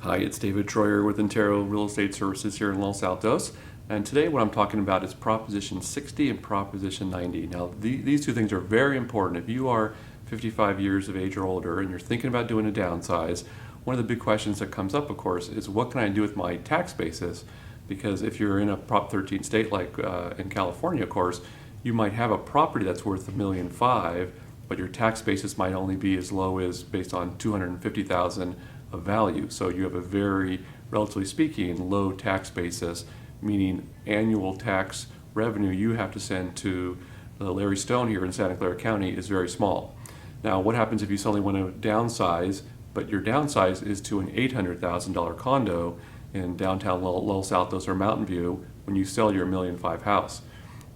Hi, it's David Troyer with Intero Real Estate Services here in Los Altos. And today what I'm talking about is Proposition 60 and Proposition 90. Now, these two things are very important. If you are 55 years of age or older and you're thinking about doing a downsize, one of the big questions that comes up, of course, is what can I do with my tax basis? Because if you're in a Prop 13 state like in California, of course, you might have a property that's worth $1.5 million, but your tax basis might only be as low as based on $250,000 of value. So you have a very, relatively speaking, low tax basis, meaning annual tax revenue you have to send to Larry Stone here in Santa Clara County is very small. Now, what happens if you suddenly want to downsize, but your downsize is to an $800,000 condo in downtown Los Altos or Mountain View when you sell your $1.5 million house?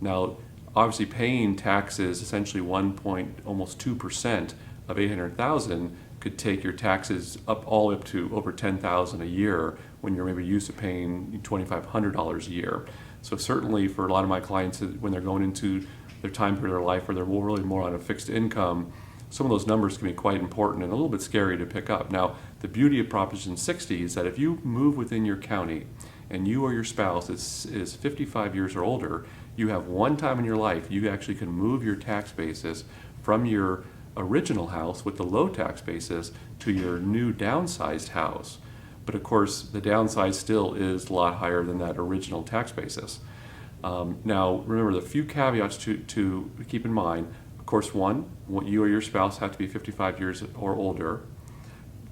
Now, obviously paying taxes, essentially almost 2% of $800,000 could take your taxes all up to over $10,000 a year when you're maybe used to paying $2,500 a year. So certainly for a lot of my clients, when they're going into their time period of their life where they're really more on a fixed income, some of those numbers can be quite important and a little bit scary to pick up. Now, the beauty of Proposition 60 is that if you move within your county and you or your spouse is 55 years or older, you have one time in your life you actually can move your tax basis from your original house with the low tax basis to your new downsized house. But of course, the downsize still is a lot higher than that original tax basis. Now, remember the few caveats to keep in mind. Of course, one, you or your spouse have to be 55 years or older.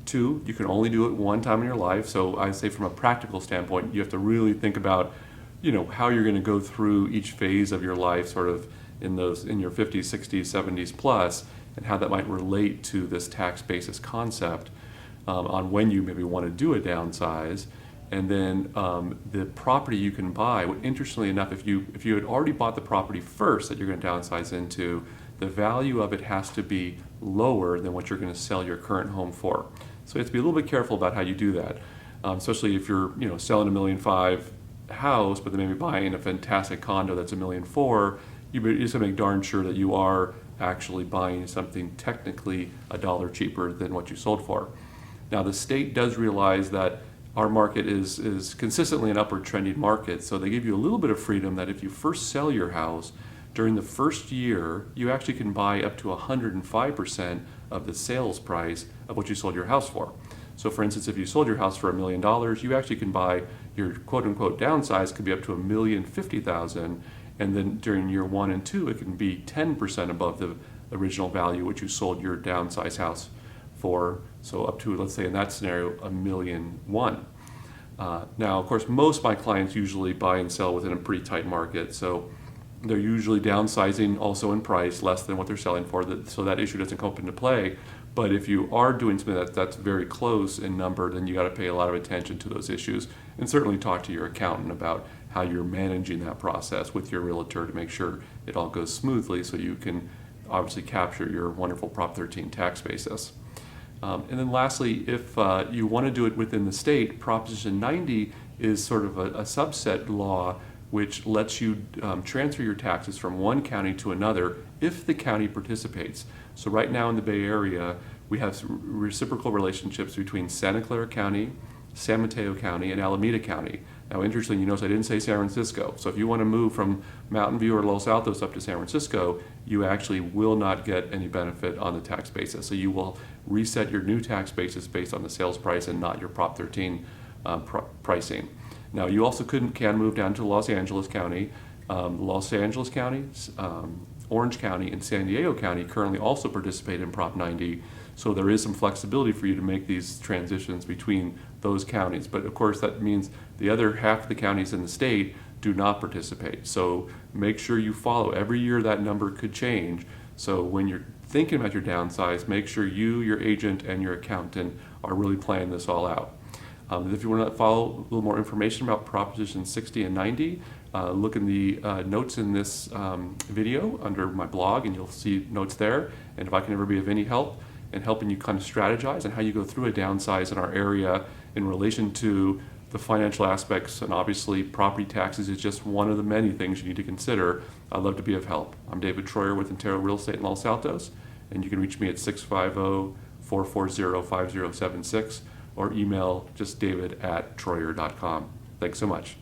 Two, you can only do it one time in your life. So I say from a practical standpoint, you have to really think about, how you're going to go through each phase of your life, sort of in your 50s, 60s, 70s plus, and how that might relate to this tax basis concept on when you maybe want to do a downsize. And then the property you can buy, interestingly enough, if you had already bought the property first that you're going to downsize into, the value of it has to be lower than what you're going to sell your current home for. So you have to be a little bit careful about how you do that, especially if you're selling a $1.5 million house, but then maybe buying a fantastic condo that's $1.4 million. You just have to make darn sure that you are actually buying something technically $1 cheaper than what you sold for. Now, the state does realize that our market is consistently an upward trending market, so they give you a little bit of freedom that if you first sell your house, during the first year, you actually can buy up to 105% of the sales price of what you sold your house for. So for instance, if you sold your house for $1 million, you actually can buy your quote-unquote downsize could be up to $1,050,000, and then during year 1 and 2, it can be 10% above the original value which you sold your downsized house for. So up to, let's say in that scenario, $1.1 million. Now, of course, most of my clients usually buy and sell within a pretty tight market, so they're usually downsizing also in price, less than what they're selling for, so that issue doesn't come into play. But if you are doing something that's very close in number, then you got to pay a lot of attention to those issues and certainly talk to your accountant about how you're managing that process with your realtor to make sure it all goes smoothly so you can obviously capture your wonderful Prop 13 tax basis. And then lastly, if you want to do it within the state, Proposition 90 is sort of a subset law which lets you transfer your taxes from one county to another if the county participates. So right now in the Bay Area, we have reciprocal relationships between Santa Clara County, San Mateo County, and Alameda County. Now, interestingly, you notice I didn't say San Francisco. So if you want to move from Mountain View or Los Altos up to San Francisco, you actually will not get any benefit on the tax basis. So you will reset your new tax basis based on the sales price and not your Prop 13 pricing. Now, you also can move down to Los Angeles County. Los Angeles County, Orange County, and San Diego County currently also participate in Prop 90. So there is some flexibility for you to make these transitions between those counties. But of course, that means the other half of the counties in the state do not participate. So make sure you follow. Every year that number could change. So when you're thinking about your downsize, make sure you, your agent, and your accountant are really planning this all out. If you want to follow a little more information about Proposition 60 and 90, look in the notes in this video under my blog, and you'll see notes there. And if I can ever be of any help in helping you kind of strategize and how you go through a downsize in our area in relation to the financial aspects, and obviously property taxes is just one of the many things you need to consider, I'd love to be of help. I'm David Troyer with Intero Real Estate in Los Altos, and you can reach me at 650-440-5076. or email just david@troyer.com. Thanks so much.